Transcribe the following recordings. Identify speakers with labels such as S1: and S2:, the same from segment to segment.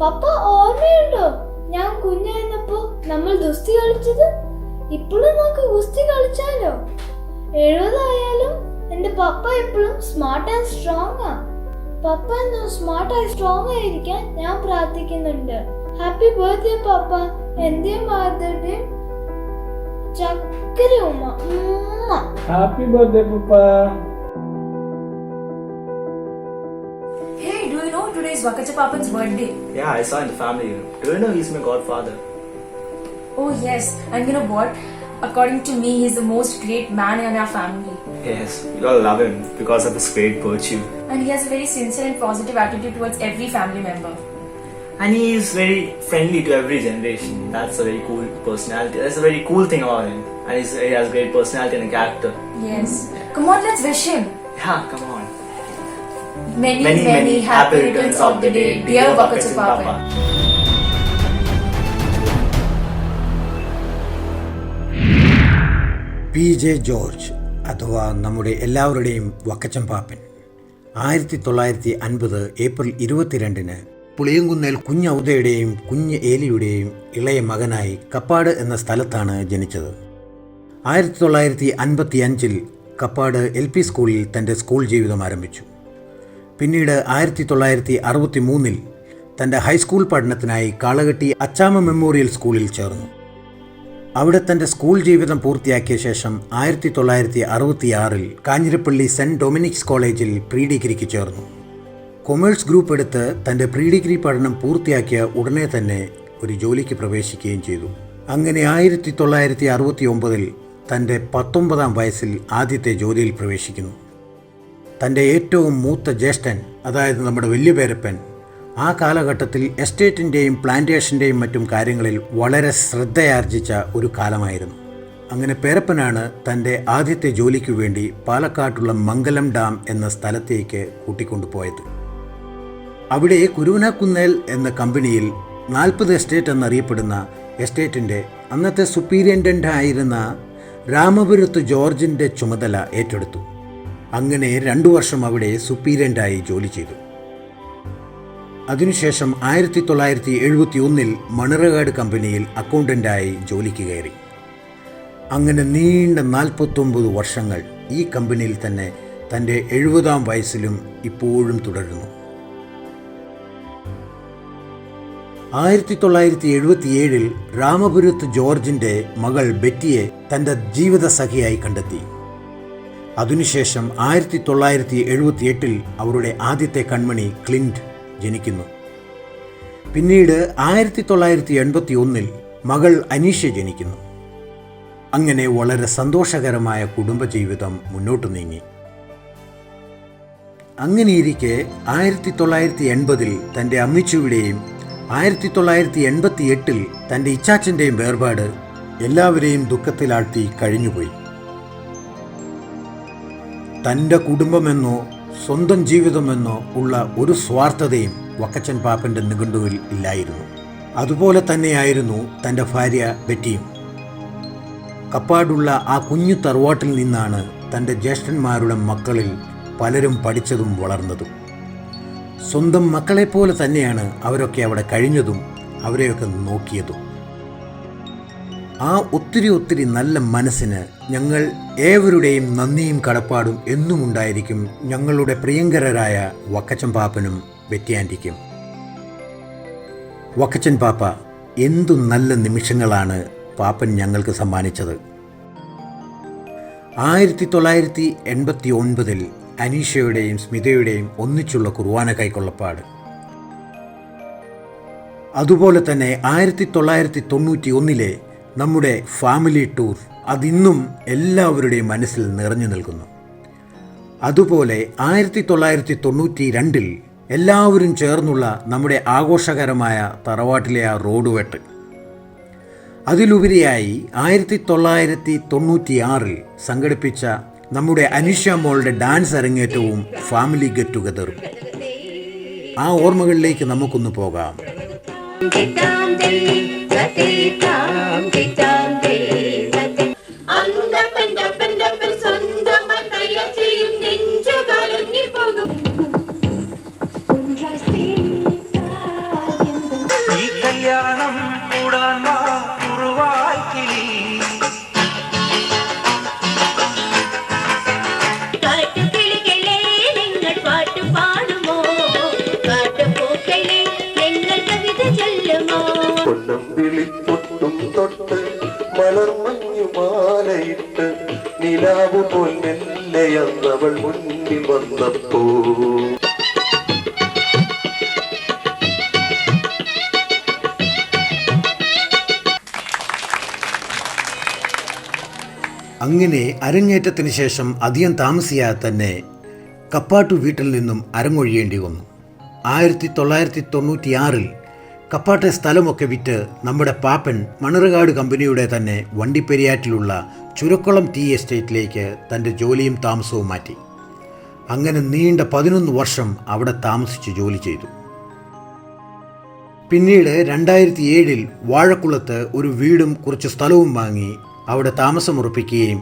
S1: പപ്പ ഓർമ്മയുണ്ടോ ഞാൻ കുഞ്ഞായിരുന്നപ്പോ നമ്മൾ ഗുസ്തി കളിച്ചത്? ഇപ്പോഴും നമുക്ക് ഗുസ്തി കളിച്ചാലോ? 70 ആയാലും എന്റെ പപ്പ എപ്പോഴും സ്മാർട്ട് ആൻഡ് സ്ട്രോങ് ആ. പപ്പ എന്ന് സ്മാർട്ടായി സ്ട്രോങ് ആയിരിക്കാൻ ഞാൻ പ്രാർത്ഥിക്കുന്നുണ്ട്. ഹാപ്പി ബർത്ത്ഡേ പപ്പ. എന്റെ ബർത്ത്ഡേ ചക്കര ഉമ്മ.
S2: Happy birthday papa.
S3: Hey, do you know today is Vakacha Papan's birthday?
S4: Yeah, I saw in the family. Do you know he's my godfather?
S3: Oh yes, and you know what? According to me, he's the most great man in our family.
S4: Yes, we all love him because of his great virtue.
S3: And he has a very sincere and positive attitude towards every family member.
S4: And he is very friendly to every generation. That's a very cool personality. That's a very cool thing about him. And he has great personality and character.
S3: Yes. Come on, let's wish him.
S4: Yeah, come on.
S3: Many happy returns of the day, dear Vakacha Papan.
S5: PJ George അഥവാ നമ്മുടെ എല്ലാവരുടെയും വക്കച്ചൻ പാപ്പൻ 1950 April 22 പുളിയങ്കുന്നേൽ കുഞ്ഞൗദയുടെയും കുഞ്ഞ് ഏലിയുടെയും ഇളയ മകനായി കപ്പാട് എന്ന സ്ഥലത്താണ് ജനിച്ചത്. 1955 Kappad LP സ്കൂളിൽ തൻ്റെ സ്കൂൾ ജീവിതം ആരംഭിച്ചു. പിന്നീട് 1963 തൻ്റെ ഹൈസ്കൂൾ പഠനത്തിനായി കാളകെട്ടി അച്ചാമ്മ മെമ്മോറിയൽ സ്കൂളിൽ ചേർന്നു. അവിടെ തൻ്റെ സ്കൂൾ ജീവിതം പൂർത്തിയാക്കിയ ശേഷം 1966 കാഞ്ഞിരപ്പള്ളി സെൻറ് ഡൊമിനിക്സ് കോളേജിൽ പ്രീ ഡിഗ്രിക്ക് ചേർന്നു. കൊമേഴ്സ് ഗ്രൂപ്പ് എടുത്ത് തൻ്റെ പ്രീ ഡിഗ്രി പഠനം പൂർത്തിയാക്കിയ ഉടനെ തന്നെ ഒരു ജോലിക്ക് പ്രവേശിക്കുകയും ചെയ്തു. അങ്ങനെ 1969 തൻ്റെ 19-ാം വയസ്സിൽ ആദ്യത്തെ ജോലിയിൽ പ്രവേശിക്കുന്നു. തൻ്റെ ഏറ്റവും മൂത്ത ജ്യേഷ്ഠൻ, അതായത് നമ്മുടെ വലിയ പേരപ്പൻ, ആ കാലഘട്ടത്തിൽ എസ്റ്റേറ്റിൻ്റെയും പ്ലാന്റേഷൻ്റെയും മറ്റും കാര്യങ്ങളിൽ വളരെ ശ്രദ്ധയാർജിച്ച ഒരു കാലമായിരുന്നു. അങ്ങനെ പേരപ്പനാണ് തൻ്റെ ആദ്യത്തെ ജോലിക്കു വേണ്ടി പാലക്കാട്ടുള്ള മംഗലം ഡാം എന്ന സ്ഥലത്തേക്ക് കൂട്ടിക്കൊണ്ടുപോയത്. അവിടെ കുരുവനാക്കുന്നേൽ എന്ന കമ്പനിയിൽ 40 എസ്റ്റേറ്റ് എന്നറിയപ്പെടുന്ന എസ്റ്റേറ്റിൻ്റെ അന്നത്തെ സുപ്പീരിയൻറ്റൻ്റ് ആയിരുന്ന രാമപുരത്ത് ജോർജിൻ്റെ ചുമതല ഏറ്റെടുത്തു. അങ്ങനെ 2 വർഷം അവിടെ സുപ്പീരിയൻ്റായി ജോലി ചെയ്തു. അതിനുശേഷം 1971 മണർകാട് കമ്പനിയിൽ അക്കൗണ്ടൻ്റായി ജോലിക്ക് കയറി. അങ്ങനെ നീണ്ട 49 വർഷങ്ങൾ ഈ കമ്പനിയിൽ തന്നെ തൻ്റെ 70-ാം വയസ്സിലും ഇപ്പോഴും തുടരുന്നു. 1977 രാമപുരത്ത് ജോർജിൻ്റെ മകൾ ബെറ്റിയെ തൻ്റെ ജീവിതസഖിയായി കണ്ടെത്തി. അതിനുശേഷം 1978 അവരുടെ ആദ്യത്തെ കൺമണി ക്ലിൻറ്റ് ജനിക്കുന്നു. പിന്നീട് 1981 മകൾ അനീഷ ജനിക്കുന്നു. അങ്ങനെ വളരെ സന്തോഷകരമായ കുടുംബജീവിതം മുന്നോട്ട് നീങ്ങി. അങ്ങനെയിരിക്കെ 1980 തൻ്റെ അമ്മിച്ചുവിടെയും 1988 തൻ്റെ ഇച്ചാച്ചൻ്റെയും വേർപാട് എല്ലാവരെയും ദുഃഖത്തിലാഴ്ത്തി കഴിഞ്ഞുപോയി. തൻ്റെ കുടുംബമെന്നോ സ്വന്തം ജീവിതമെന്നോ ഉള്ള ഒരു സ്വാർത്ഥതയും വക്കച്ചൻ പാപ്പൻ്റെ നിഘണ്ടുവിൽ ഇല്ലായിരുന്നു. അതുപോലെ തന്നെയായിരുന്നു തൻ്റെ ഭാര്യ ബെറ്റിയും. കപ്പാടുള്ള ആ കുഞ്ഞു തറവാട്ടിൽ നിന്നാണ് തൻ്റെ ജ്യേഷ്ഠന്മാരുടെ മക്കളിൽ പലരും പഠിച്ചതും വളർന്നതും. സ്വന്തം മക്കളെപ്പോലെ തന്നെയാണ് അവരൊക്കെ അവിടെ കഴിഞ്ഞതും അവരെയൊക്കെ നോക്കിയതും. ആ ഒത്തിരി നല്ല മനസ്സിന് ഞങ്ങൾ ഏവരുടെയും നന്ദിയും കടപ്പാടും എന്നും ഉണ്ടായിരിക്കും ഞങ്ങളുടെ പ്രിയങ്കരരായ വക്കച്ചൻ പാപ്പനും ബെറ്റിയാൻറ്റിക്കും. വക്കച്ചൻ പാപ്പ എന്തു നല്ല നിമിഷങ്ങളാണ് പാപ്പൻ ഞങ്ങൾക്ക് സമ്മാനിച്ചത്. 1989 അനീഷയുടെയും സ്മിതയുടെയും ഒന്നിച്ചുള്ള കുർബാന കൈക്കൊള്ളപ്പാട്. അതുപോലെ തന്നെ 1991 നമ്മുടെ ഫാമിലി ടൂർ അതിന്നും എല്ലാവരുടെയും മനസ്സിൽ നിറഞ്ഞു നിൽക്കുന്നു. അതുപോലെ 1992 എല്ലാവരും ചേർന്നുള്ള നമ്മുടെ ആഘോഷകരമായ തറവാട്ടിലെ ആ റോഡ് വെട്ട്. അതിലുപരിയായി 1996 സംഘടിപ്പിച്ച നമ്മുടെ അനിഷ മോളുടെ ഡാൻസ് അരങ്ങേറ്റവും ഫാമിലി ഗെറ്റ് ടുഗദറും. ആ ഓർമ്മകളിലേക്ക് നമുക്കൊന്ന് പോകാം.
S2: കല്യാണം കൂടാൻ വാ കുറുവായി കിളി.
S6: കാട്ടുകിളികളെ നിങ്ങൾ പാട്ട് പാടുമോ? കാട്ടുപൂക്കളെ നിങ്ങൾ കവിത ചൊല്ലുമോ?
S7: പൊന്നം വിളിപ്പൊട്ടും തൊട്ട് മലർമഞ്ഞു മാലയിട്ട് നിലാവു പോൽ മെല്ലയന്നവൾ മുന്നിൽ വന്നപ്പോ
S5: അങ്ങനെ അരങ്ങേറ്റത്തിന് ശേഷം അധികം താമസിയാതെ തന്നെ കപ്പാട്ടു വീട്ടിൽ നിന്നും അരങ്ങൊഴിയേണ്ടി വന്നു. 1996 കപ്പാട്ടെ സ്ഥലമൊക്കെ വിറ്റ് നമ്മുടെ പാപ്പൻ മണർകാട് കമ്പനിയുടെ തന്നെ വണ്ടിപ്പെരിയാറ്റിലുള്ള ചുരക്കുളം ടീ എസ്റ്റേറ്റിലേക്ക് തൻ്റെ ജോലിയും താമസവും മാറ്റി. അങ്ങനെ നീണ്ട 11 വർഷം അവിടെ താമസിച്ച് ജോലി ചെയ്തു. പിന്നീട് 2007 വാഴക്കുളത്ത് ഒരു വീടും കുറച്ച് സ്ഥലവും വാങ്ങി അവിടെ താമസമുറപ്പിക്കുകയും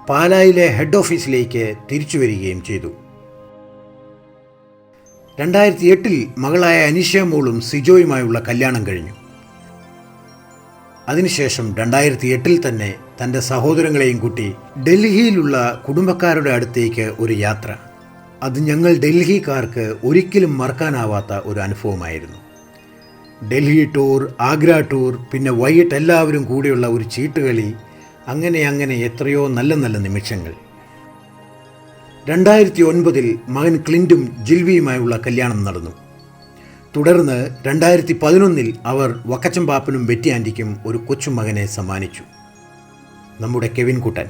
S5: പാലായിലെ ഹെഡ് ഓഫീസിലേക്ക് തിരിച്ചു വരികയും ചെയ്തു. 2008 മകളായ അനീഷ മോളും സിജോയുമായുള്ള കല്യാണം കഴിഞ്ഞു. അതിനുശേഷം 2008 തന്നെ തൻ്റെ സഹോദരങ്ങളെയും കൂട്ടി ഡൽഹിയിലുള്ള കുടുംബക്കാരുടെ അടുത്തേക്ക് ഒരു യാത്ര. അത് ഞങ്ങൾ ഡൽഹിക്കാർക്ക് ഒരിക്കലും മറക്കാനാവാത്ത ഒരു അനുഭവമായിരുന്നു. ഡൽഹി ടൂർ, ആഗ്ര ടൂർ, പിന്നെ വൈകിട്ട് എല്ലാവരും കൂടിയുള്ള ഒരു ചീട്ടുകളി, അങ്ങനെ എത്രയോ നല്ല നല്ല നിമിഷങ്ങൾ. 2009 മകൻ ക്ലിൻറ്റും ജിൽവിയുമായുള്ള കല്യാണം നടന്നു. തുടർന്ന് 2011 അവർ വക്കച്ചൻ പാപ്പനും ബെറ്റി ആൻറ്റിക്കും ഒരു കൊച്ചുമകനെ സമ്മാനിച്ചു, നമ്മുടെ കെവിൻ കുട്ടൻ.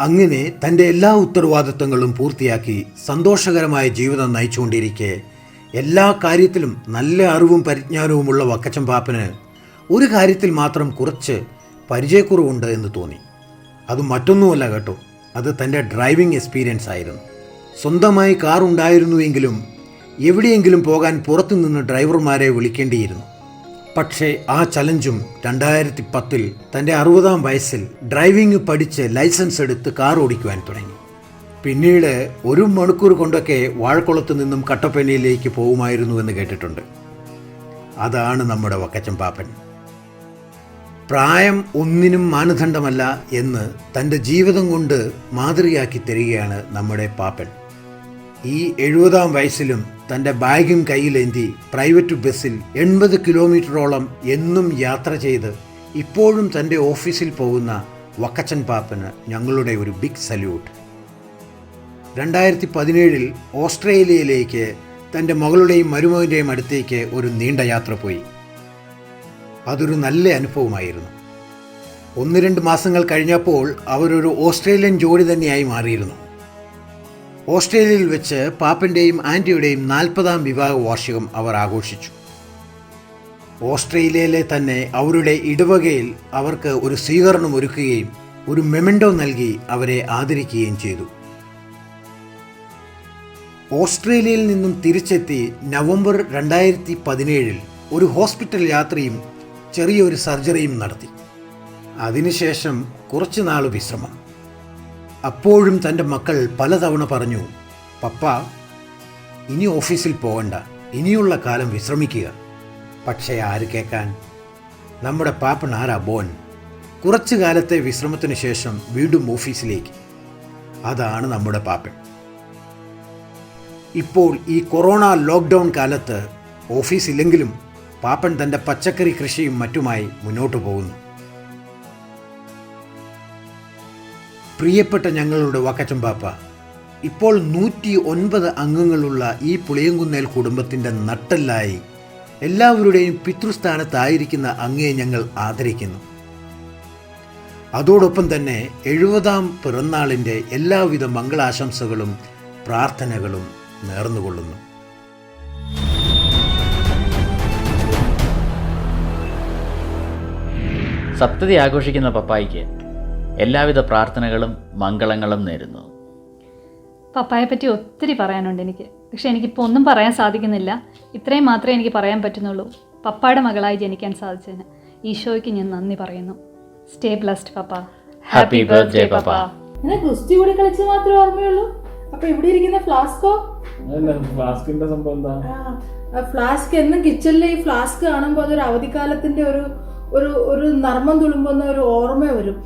S5: അങ്ങനെ തൻ്റെ എല്ലാ ഉത്തരവാദിത്തങ്ങളും പൂർത്തിയാക്കി സന്തോഷകരമായ ജീവിതം നയിച്ചുകൊണ്ടിരിക്കെ എല്ലാ കാര്യത്തിലും നല്ല അറിവും പരിജ്ഞാനവുമുള്ള വക്കച്ചൻ പാപ്പന് ഒരു കാര്യത്തിൽ മാത്രം കുറച്ച് പരിചയക്കുറവുണ്ട് എന്ന് തോന്നി. അത് മറ്റൊന്നുമല്ല കേട്ടോ, അത് തൻ്റെ ഡ്രൈവിംഗ് എക്സ്പീരിയൻസ് ആയിരുന്നു. സ്വന്തമായി കാർ ഉണ്ടായിരുന്നുവെങ്കിലും എവിടെയെങ്കിലും പോകാൻ പുറത്തുനിന്ന് ഡ്രൈവർമാരെ വിളിക്കേണ്ടിയിരുന്നു. പക്ഷേ ആ ചലഞ്ചും 2010 തൻ്റെ 60-ാം വയസ്സിൽ ഡ്രൈവിംഗ് പഠിച്ച് ലൈസൻസ് എടുത്ത് കാർ ഓടിക്കുവാൻ തുടങ്ങി. പിന്നീട് 1 മണിക്കൂർ കൊണ്ടൊക്കെ വാഴക്കുളത്ത് നിന്നും കട്ടപ്പനയിലേക്ക് പോകുമായിരുന്നു എന്ന് കേട്ടിട്ടുണ്ട്. അതാണ് നമ്മുടെ വക്കച്ചൻ പാപ്പൻ. പ്രായം ഒന്നിനും മാനദണ്ഡമല്ല എന്ന് തൻ്റെ ജീവിതം കൊണ്ട് മാതൃകയാക്കി തരികയാണ് നമ്മുടെ പാപ്പൻ. ഈ 70-ാം വയസ്സിലും തൻ്റെ ബാഗും കയ്യിലേന്തി പ്രൈവറ്റ് ബസ്സിൽ 80 കിലോമീറ്ററോളം എന്നും യാത്ര ചെയ്ത് ഇപ്പോഴും തൻ്റെ ഓഫീസിൽ പോകുന്ന വക്കച്ചൻ പാപ്പന് ഞങ്ങളുടെ ഒരു ബിഗ് സല്യൂട്ട്. 2017 ഓസ്ട്രേലിയയിലേക്ക് തൻ്റെ മകളുടെയും മരുമകൻ്റെയും അടുത്തേക്ക് ഒരു നീണ്ട യാത്ര പോയി. അതൊരു നല്ല അനുഭവമായിരുന്നു. 1-2 മാസങ്ങൾ കഴിഞ്ഞപ്പോൾ അവരൊരു ഓസ്ട്രേലിയൻ ജോഡി തന്നെയായി മാറിയിരുന്നു. ഓസ്ട്രേലിയയിൽ വെച്ച് പാപ്പൻ്റെയും ആൻറ്റിയുടെയും 40-ാം വിവാഹ വാർഷികം അവർ ആഘോഷിച്ചു. ഓസ്ട്രേലിയയിലെ തന്നെ അവരുടെ ഇടവകയിൽ അവർക്ക് ഒരു സ്വീകരണം ഒരുക്കുകയും ഒരു മെമൻഡോ നൽകി അവരെ ആദരിക്കുകയും ചെയ്തു. ഓസ്ട്രേലിയയിൽ നിന്നും തിരിച്ചെത്തി നവംബർ 2017 ഒരു ഹോസ്പിറ്റൽ യാത്രയും ചെറിയൊരു സർജറിയും നടത്തി. അതിനുശേഷം കുറച്ച് നാൾ വിശ്രമം. അപ്പോഴും തൻ്റെ മക്കൾ പലതവണ പറഞ്ഞു, പപ്പ ഇനി ഓഫീസിൽ പോകണ്ട, ഇനിയുള്ള കാലം വിശ്രമിക്കുക. പക്ഷേ ആര് കേൾക്കാൻ? നമ്മുടെ പാപ്പൻ ആരാ ബോൻ. കുറച്ചു കാലത്തെ വിശ്രമത്തിന് ശേഷം വീണ്ടും ഓഫീസിലേക്ക്. അതാണ് നമ്മുടെ പാപ്പൻ. ഇപ്പോൾ ഈ കൊറോണ ലോക്ക്ഡൗൺ കാലത്ത് ഓഫീസില്ലെങ്കിലും പാപ്പൻ തൻ്റെ പച്ചക്കറി കൃഷിയും മറ്റുമായി മുന്നോട്ട് പോകുന്നു. പ്രിയപ്പെട്ട ഞങ്ങളുടെ വക്കച്ചൻ പാപ്പ, ഇപ്പോൾ 109 അംഗങ്ങളുള്ള ഈ പുളിയങ്കുന്നേൽ കുടുംബത്തിൻ്റെ നട്ടെല്ലായി എല്ലാവരുടെയും പിതൃസ്ഥാനത്തായിരിക്കുന്ന അങ്ങയെ ഞങ്ങൾ ആദരിക്കുന്നു. അതോടൊപ്പം തന്നെ 70-ാം പിറന്നാളിൻ്റെ എല്ലാവിധ മംഗളാശംസകളും പ്രാർത്ഥനകളും നേർന്നുകൊള്ളുന്നു.
S8: സപ്തതി ആഘോഷിക്കുന്ന പപ്പായിക്ക് എല്ലാവിധ പ്രാർത്ഥനകളും മംഗളങ്ങളും നേരുന്നു.
S9: പപ്പായെ പറ്റി ഒത്തിരി പറയാനുണ്ട് എനിക്ക്, പക്ഷെ എനിക്കിപ്പോൾ ഒന്നും പറയാൻ സാധിക്കുന്നില്ല. ഇത്രയും മാത്രമേ എനിക്ക് പറയാൻ പറ്റുന്നുള്ളൂ. പപ്പായുടെ മകളായി ജനിക്കാൻ സാധിച്ചതിന് ഈശോയ്ക്ക് ഞാൻ നന്ദി പറയുന്നു. സ്റ്റേ ബ്ലസ്ഡ് പപ്പ.
S8: ഹാപ്പി ബർത്ത്ഡേ പപ്പ.
S10: ഗുസ്തി കൂടി കളിച്ച് മാത്രമേ ഓർമ്മയുള്ളൂ. അപ്പൊ ഇവിടെ ഇരിക്കുന്ന ഫ്ലാസ്കോ ഫ്ലാസ്കിന്റെ സംഭവം എന്താ?
S11: ഫ്ലാസ്ക് എന്നും കിച്ചണിലെ ഈ ഫ്ലാസ്ക് കാണുമ്പോൾ അതൊരു അവധിക്കാലത്തിന്റെ ഒരു നർമ്മം തുളുമ്പുന്ന ഒരു ഓർമ്മ വരും.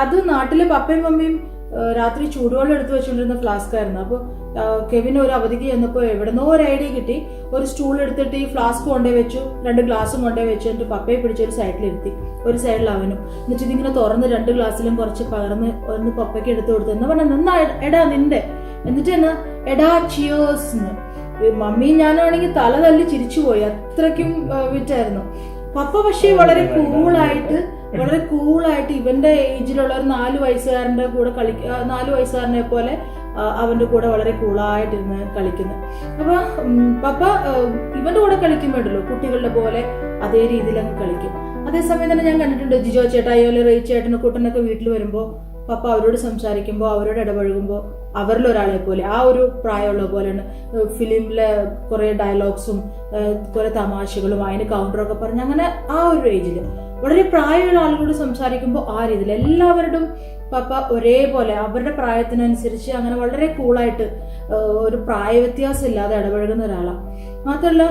S11: അത് നാട്ടിലെ പപ്പയും മമ്മിയും രാത്രി ചൂടുവെള്ളം എടുത്തു വെച്ചുകൊണ്ടിരുന്ന ഫ്ലാസ്ക് ആയിരുന്നു. അപ്പോൾ കെവിന് ഒരു അവധിക്ക് ചെന്നപ്പോൾ എവിടെന്നോ ഒരു ഐഡിയ കിട്ടി. ഒരു സ്റ്റൂൾ എടുത്തിട്ട് ഈ ഫ്ലാസ്ക് കൊണ്ടേ വെച്ചു, 2 ഗ്ലാസും കൊണ്ടേ വെച്ചു. എന്നിട്ട് പപ്പയെ പിടിച്ച് ഒരു സൈഡിലിരുത്തി, ഒരു സൈഡിൽ അവനും. എന്നിട്ട് ഇതിങ്ങനെ തുറന്ന് 2 ഗ്ലാസ്സിലും കുറച്ച് പകർന്ന് ഒന്ന് പപ്പയ്ക്ക് എടുത്തു കൊടുത്തു. എന്നാ പറഞ്ഞ നിന്നാ എടാ നിന്റെ, എന്നിട്ട് എന്നാ എടാ ചിയേഴ്സ്. മമ്മി ഞാനാണെങ്കിൽ തല തല്ലി ചിരിച്ചുപോയി, അത്രയ്ക്കും വിറ്റായിരുന്നു. പപ്പ പക്ഷേ വളരെ കൂളായിട്ട് ഇവന്റെ ഏജിലുള്ള ഒരു 4 വയസ്സുകാരന്റെ കൂടെ 4 വയസ്സുകാരനെ പോലെ അവന്റെ കൂടെ വളരെ കൂളായിട്ടിരുന്ന് കളിക്കുന്നത്. അപ്പൊ പപ്പ ഇവന്റെ കൂടെ കളിക്കുമ്പോഴല്ലോ കുട്ടികളുടെ പോലെ അതേ രീതിയിൽ അങ്ങ് കളിക്കും. അതേസമയം തന്നെ ഞാൻ കണ്ടിട്ടുണ്ട് ജിജോ ചേട്ടായോ അല്ലെങ്കിൽ റേയ് ചേട്ടനോ കുട്ടനൊക്കെ വീട്ടിൽ വരുമ്പോൾ പപ്പ അവരോട് സംസാരിക്കുമ്പോൾ അവരോട് ഇടപഴകുമ്പോൾ അവരിലൊരാളെ പോലെ, ആ ഒരു പ്രായമുള്ള പോലെയാണ്. ഫിലിമിലെ കുറെ ഡയലോഗ്സും കുറെ തമാശകളും അതിന് കൗണ്ടറൊക്കെ പറഞ്ഞ് അങ്ങനെ ആ ഒരു ഏജിൽ വളരെ പ്രായമുള്ള ആളുകളോട് സംസാരിക്കുമ്പോൾ ആ രീതിയിൽ എല്ലാവരോടും പപ്പ ഒരേപോലെ അവരുടെ പ്രായത്തിനനുസരിച്ച് അങ്ങനെ വളരെ കൂളായിട്ട് ഒരു പ്രായ വ്യത്യാസം ഇല്ലാതെ ഇടപഴകുന്ന ഒരാളാണ്. മാത്രമല്ല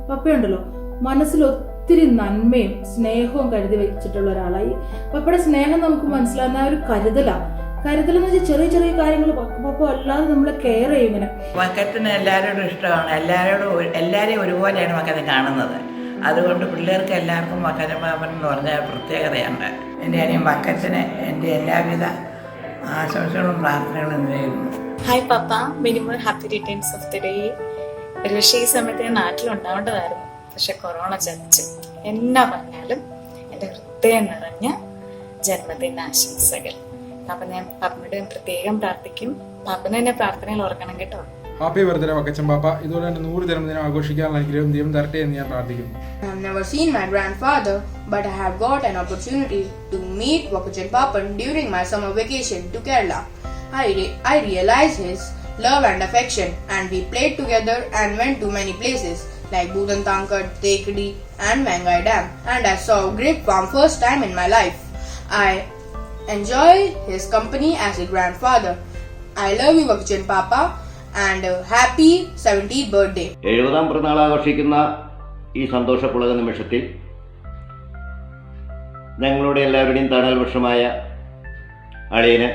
S11: പപ്പയുണ്ടല്ലോ മനസ്സിൽ ഒത്തിരി നന്മയും സ്നേഹവും കരുതി വെച്ചിട്ടുള്ള ഒരാളായി. പപ്പയുടെ സ്നേഹം നമുക്ക് മനസ്സിലാകുന്ന ഒരു കരുതലെന്ന് വെച്ചാൽ ചെറിയ ചെറിയ കാര്യങ്ങൾ പപ്പ അല്ലാതെ നമ്മളെ കെയർ ചെയ്യും. ഇങ്ങനെ
S12: മക്കത്തിന് എല്ലാവരോടും ഇഷ്ടമാണ്, എല്ലാവരെയും ഒരുപോലെയാണ് മക്കനെ കാണുന്നത്. അതുകൊണ്ട് പിള്ളേർക്ക് എല്ലാവർക്കും മക്കന പാപ്പൻ എന്ന് പറഞ്ഞ പ്രത്യേകതയുണ്ട്. എൻ്റെ അനിയൻ മക്കത്തിന് എൻ്റെ എല്ലാവിധ ആശംസകളും പ്രാർത്ഥനകളും നേരുന്നു.
S13: Hi papa, minimum happy returns of the day. ഒരു പക്ഷേ ഈ സമയത്ത് ഞാൻ നാട്ടിലുണ്ടാവേണ്ടതായിരുന്നു, പക്ഷെ കൊറോണ ചതിച്ചു. എന്നാ പറഞ്ഞാലും എൻ്റെ ഹൃദയം നിറഞ്ഞ ജന്മദിന ആശംസകൾ. അപ്പൊ ഞാൻ പപ്പനോട് പ്രത്യേകം പ്രാർത്ഥിക്കും. പപ്പനെ എന്നെ പ്രാർത്ഥനയിൽ ഓർക്കണം കേട്ടോ.
S10: ഹാപ്പി ബർത്ത്ഡേ വക്കച്ചൻ പാപ്പ. ഇതുപോലെ തന്നെ 100 ജന്മദിനം ആഘോഷിക്കാനുള്ള അനുഗ്രഹം ദൈവം തരട്ടെ എന്ന് ഞാൻ പ്രാർത്ഥിക്കുന്നു.
S14: I have never seen my grandfather, but I have got an opportunity to meet Vakachan Papan during my summer vacation to Kerala. I realized his love and affection, and we played together and went to many places like Bhutantankad, Tekadi and Mangai Dam, and I saw Grape Farm first time in my life. I enjoy his company as a grandfather. I love you Vakachan Papa and happy 70th birthday.
S15: 70ാം പിറന്നാൾ ആഘോഷിക്കുന്ന ഈ സന്തോഷപുളക നിമിഷത്തിൽ ഞങ്ങളുടെ എല്ലാവരുടെയും തണൽ വൃക്ഷമായ അളിയന്,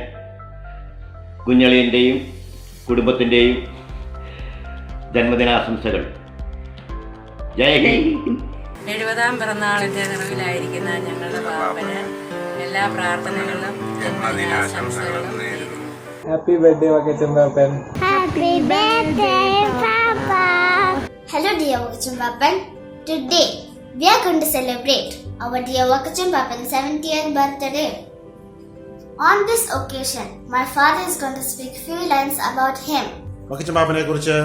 S15: കുഞ്ഞളിയൻ്റെയും കുടുംബത്തിൻ്റെയും ജന്മദിനാശംസകൾ. ജയ് ഹിന്ദ്.
S16: 70ാം പിറന്നാളിൻ്റെ നിറവിലായിരിക്കുന്ന ഞങ്ങളുടെ പാപ്പന് എല്ലാ പ്രാർത്ഥനകളും ജന്മദിനാശംസകളും നേരുന്നു.
S10: Happy birthday Vakkachan Pappan.
S6: Happy birthday, Papa. Hello, dear Vakachan Papan. Today, we are going to celebrate our dear Vakachan Papan's 70th birthday. On this occasion, my father is going to speak few lines about him.
S17: Vakkachan പാപ്പനെ കുറിച്ച്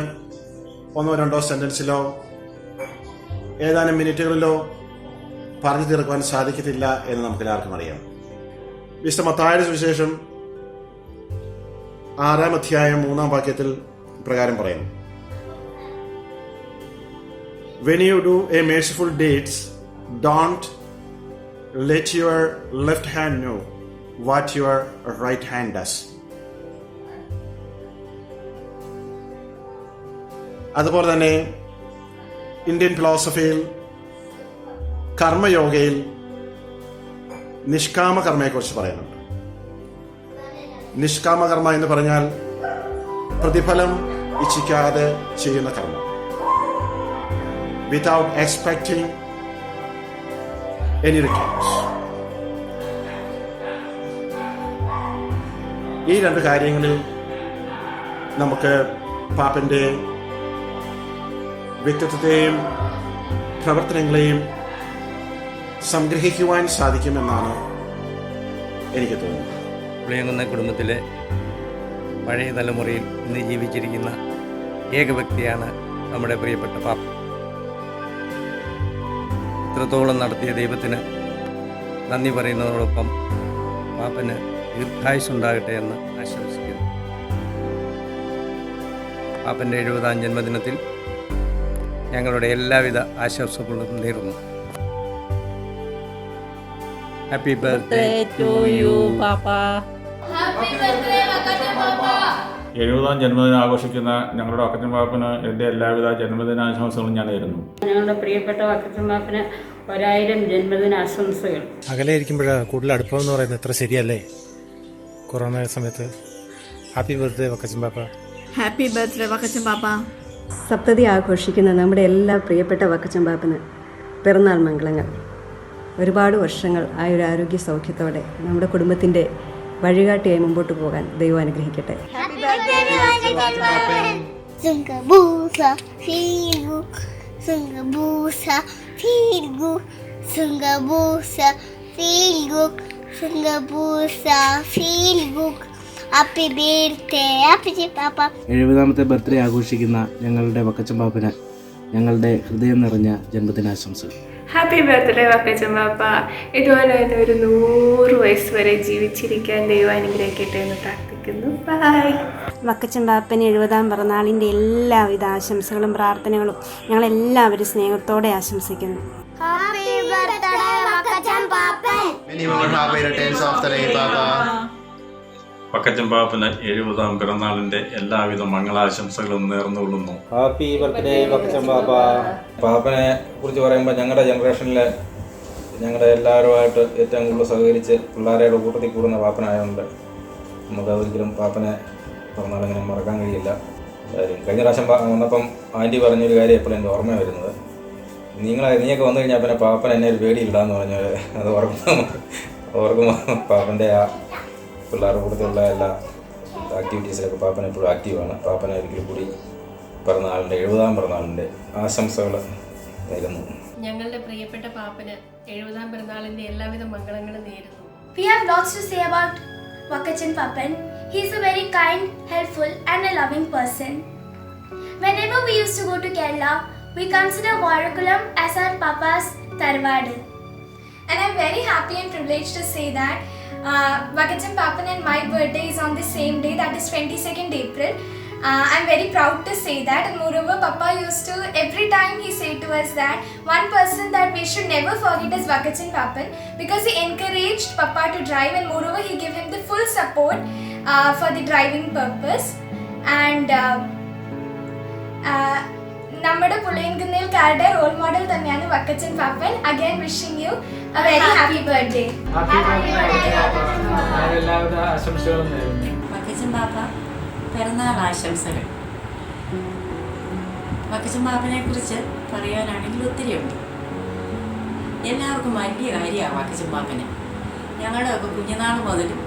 S17: 1-2 സെന്റൻസിലോ ഏതാനും മിനിറ്റുകളിലോ പറഞ്ഞു തീർക്കുവാൻ സാധിക്കത്തില്ല എന്ന് നമുക്ക് എല്ലാവർക്കും അറിയാം. വിശുദ്ധ മത്തായിയുടെ സുവിശേഷം 6-ാം അധ്യായം 3-ാം വാക്യത്തിൽ പ്രകാരം പറയുന്നു, When you do a merciful deeds, don't let your left hand know what your right hand does. അതുപോലെ തന്നെ ഇന്ത്യൻ ഫിലോസഫിയിൽ കർമ്മയോഗയിൽ നിഷ്കാമ കർമ്മയെക്കുറിച്ച് പറയുന്നുണ്ട്. നിഷ്കാമകർമ്മ എന്ന് പറഞ്ഞാൽ പ്രതിഫലം ഇച്ഛിക്കാതെ ചെയ്യുന്ന കർമ്മം, without expecting any returns. ഈ 2 കാര്യങ്ങളിൽ നമുക്ക് പാപ്പന്റെ വ്യക്തിത്വത്തെയും പ്രവർത്തനങ്ങളെയും സംഗ്രഹിക്കുവാൻ സാധിക്കുമെന്നാണ് എനിക്ക് തോന്നുന്നത്.
S18: പുളിയങ്കുന്ന കുടുംബത്തിലെ പഴയ തലമുറയിൽ ഇന്ന് ജീവിച്ചിരിക്കുന്ന ഏക വ്യക്തിയാണ് നമ്മുടെ പ്രിയപ്പെട്ട പാപ്പ. ഇത്രത്തോളം നടത്തിയ ദൈവത്തിന് നന്ദി പറയുന്നതോടൊപ്പം പാപ്പന് ദീർഘായുസ്സുണ്ടാകട്ടെ എന്ന് ആശംസിക്കുന്നു. പാപ്പൻ്റെ 70ാം ജന്മദിനത്തിൽ ഞങ്ങളുടെ എല്ലാവിധ ആശംസകളും നേരുന്നു. ഹാപ്പി ബർത്ത്ഡേ ടു യു പാപ്പ.
S1: Happy birthday, Vakachan Papa.
S19: 70ാം ജന്മദിനം ആഘോഷിക്കുന്ന ഞങ്ങളുടെ വക്കച്ചൻ പാപ്പന് എൻ്റെ എല്ലാവിധ ജന്മദിനാശംസകളും ഞാൻ നേരുന്നു.
S16: ഞങ്ങളുടെ പ്രിയപ്പെട്ട വക്കച്ചൻ പാപ്പന് 1000 ജന്മദിനാശംസകൾ.
S20: അകലെ ഇരിക്കുമ്പോഴാണ് കൂടുതൽ അടുപ്പം എന്ന് പറയുന്നത് എത്ര ശരിയല്ലേ? കൊറോണ സമയത്ത്. Happy birthday Vakkachan Pappa.
S21: Happy birthday Vakkachan പാപ്പ.
S22: സപ്തതി ആഘോഷിക്കുന്ന നമ്മുടെ എല്ലാ പ്രിയപ്പെട്ട വക്കച്ചൻ പാപ്പന് പിറന്നാൾ മംഗളങ്ങൾ. ഒരുപാട് വർഷങ്ങൾ ആയുരാരോഗ്യ സൗഖ്യത്തോടെ നമ്മുടെ കുടുംബത്തിൻ്റെ വഴികാട്ടിയായി മുമ്പോട്ട് പോകാൻ ദൈവം അനുഗ്രഹിക്കട്ടെ.
S6: ഹാപ്പി ബർത്ത്ഡേ ഹാപ്പി പാപ്പ.
S23: 70ാമത്തെ ബർത്ത്ഡേ ആഘോഷിക്കുന്ന ഞങ്ങളുടെ വക്കച്ചൻ പാപ്പന് ഞങ്ങളുടെ ഹൃദയം നിറഞ്ഞ ജന്മദിനാശംസകൾ.
S24: ഹാപ്പി ബർത്ത്ഡേ വക്കച്ചൻ പാപ്പ. ഇതുപോലെ തന്നെ ഒരു 100 വയസ്സ് വരെ ജീവിച്ചിരിക്കാൻ ദൈവം അനുഗ്രഹിക്കട്ടെ എന്ന് പ്രാർത്ഥിക്കുന്നു. ബൈ.
S25: വക്കച്ചൻ പാപ്പന് 70ാം പിറന്നാളിൻ്റെ എല്ലാവിധ ആശംസകളും പ്രാർത്ഥനകളും ഞങ്ങളെല്ലാവരും സ്നേഹത്തോടെ ആശംസിക്കുന്നു.
S6: Happy birthday Vakkachan Pappan.
S26: Many more happy returns of the day, Papa.
S19: Vakkachan പാപ്പന് 70ാം പിറന്നാളിൻ്റെ എല്ലാവിധ മംഗളാശംസകളും നേർന്നുകൊള്ളുന്നു.
S18: Happy birthday Vakkachan Pappa. പാപ്പനെ കുറിച്ച് പറയുമ്പോൾ ഞങ്ങളുടെ ജനറേഷനിലെ ഞങ്ങളുടെ എല്ലാവരുമായിട്ട് ഏറ്റവും കൂടുതൽ സഹകരിച്ച് പിള്ളേരുടെ കൂട്ടത്തിൽ കൂടുന്ന പാപ്പനായതുകൊണ്ട് നമുക്ക് ഒരിക്കലും പാപ്പനെ പിറന്നാളിങ്ങനെ മറക്കാൻ കഴിയില്ല. കഴിഞ്ഞ പ്രാവശ്യം വന്നപ്പം ആൻറ്റി പറഞ്ഞൊരു കാര്യം എപ്പോഴും എൻ്റെ ഓർമ്മ വരുന്നത്, നീയൊക്കെ വന്നു കഴിഞ്ഞാൽ പിന്നെ പാപ്പൻ എന്നെ ഒരു പേടിയില്ലാന്ന് പറഞ്ഞാൽ അത് ഓർക്കുമ്പോൾ പാപ്പൻ്റെ ആ പിള്ളേരുടെ കൂട്ടത്തിലുള്ള എല്ലാ ആക്ടിവിറ്റീസിലൊക്കെ പാപ്പൻ എപ്പോഴും ആക്റ്റീവാണ്. പാപ്പനെ ഒരിക്കലും കൂടി പിറന്നാളിൻ്റെ 70ാം പിറന്നാളിൻ്റെ ആശംസകൾ നേരുന്നു.
S27: ഞങ്ങളുടെ പ്രിയപ്പെട്ട പാപ്പന് 70ാം പിറന്നാളിൻ്റെ എല്ലാവിധ മംഗളങ്ങളും നേരുന്നു.
S28: We have lots to say about Vakachan Papan. He is a very kind, helpful and a loving person. Whenever we used to go to Kerala, we consider Varakulam as our Papa's Tarvadu. And I'm very happy and privileged to say that Vakachan Papan and my birthday is on the same day, that is 22nd April. I'm very proud to say that, and moreover Papa used to, every time he say to us that one person that we should never forget is Vakachan Papan, because he encouraged Papa to drive, and moreover he gave him the full support for the driving purpose. And നമ്മുടെ പുളിയൻകുന്നേൽക്കാരുടെ role model തന്നെയാണ് Vakkachan Pappan. Again wishing you a very happy birthday.
S10: എല്ലാവിധ ആശംസകളും നേരുന്നു.
S16: വക്കച്ചൻ പാപ്പ പിറന്നാൾ ആശംസകൾ. വക്കച്ചൻ പാപ്പനെ കുറിച്ച് പറയാനാണെങ്കിൽ ഒത്തിരിയുണ്ട്. എല്ലാവർക്കും വലിയ കാര്യമാണ് വക്കച്ചൻ പാപ്പന്. ഞങ്ങളുടെയൊക്കെ കുഞ്ഞുനാൾ മുതലും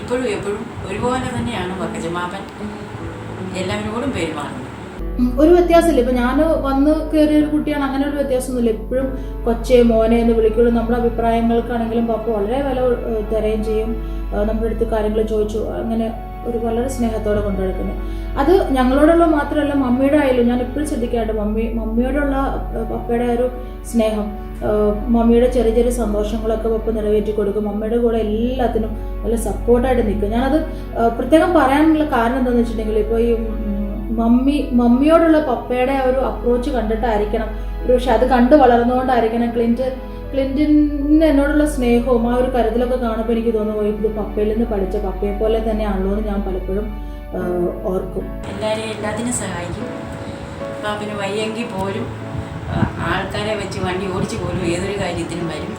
S16: ഇപ്പോഴും എപ്പോഴും ഒരുപോലെ തന്നെയാണ് വക്കച്ചൻ പാപ്പൻ എല്ലാവരോടും പെരുമാറുന്നത്.
S11: ഒരു വ്യത്യാസമില്ല. ഇപ്പം ഞാൻ വന്ന് കയറിയ ഒരു കുട്ടിയാണ്, അങ്ങനെ ഒരു വ്യത്യാസമൊന്നുമില്ല. എപ്പോഴും കൊച്ചെ മോനെ എന്ന് വിളിക്കുള്ളൂ. നമ്മുടെ അഭിപ്രായങ്ങൾക്കാണെങ്കിലും പപ്പ വളരെ വില തരുകയും ചെയ്യും. നമ്മുടെ അടുത്ത് കാര്യങ്ങൾ ചോദിച്ചു അങ്ങനെ ഒരു വളരെ സ്നേഹത്തോടെ കൊണ്ടുനടക്കുന്നത്. അത് ഞങ്ങളോടുള്ള മാത്രമല്ല, മമ്മിയുടെ ആയാലും ഞാൻ എപ്പോഴും ശ്രദ്ധിക്കാറുണ്ട്. മമ്മിയോടുള്ള പപ്പയുടെ ഒരു സ്നേഹം, മമ്മിയുടെ ചെറിയ ചെറിയ സന്തോഷങ്ങളൊക്കെ പപ്പ നിറവേറ്റി കൊടുക്കും. മമ്മിയുടെ കൂടെ എല്ലാത്തിനും നല്ല സപ്പോർട്ടായിട്ട് നിൽക്കും. ഞാനത് പ്രത്യേകം പറയാനുള്ള കാരണം എന്താണെന്ന് വെച്ചിട്ടുണ്ടെങ്കിൽ, ഇപ്പോൾ ഈ മമ്മിയോടുള്ള പപ്പയുടെ ആ ഒരു അപ്രോച്ച് കണ്ടിട്ടായിരിക്കണം, ഒരു പക്ഷെ അത് കണ്ട് വളർന്നുകൊണ്ടായിരിക്കണം ക്ലിൻറ്റന് എന്നോടുള്ള സ്നേഹവും ആ ഒരു കരുതലൊക്കെ കാണുമ്പോൾ എനിക്ക് തോന്നുന്നു ഇത് പപ്പയിൽ നിന്ന് പഠിച്ച പപ്പയെ പോലെ തന്നെയാണല്ലോ എന്ന് ഞാൻ പലപ്പോഴും ഓർക്കും.
S16: എല്ലാവരെയും എല്ലാത്തിനും സഹായിക്കും. പാപ്പന് വയ്യെങ്കിൽ പോലും ആൾക്കാരെ വെച്ച് വണ്ടി ഓടിച്ച് പോലും ഏതൊരു കാര്യത്തിനും വരും.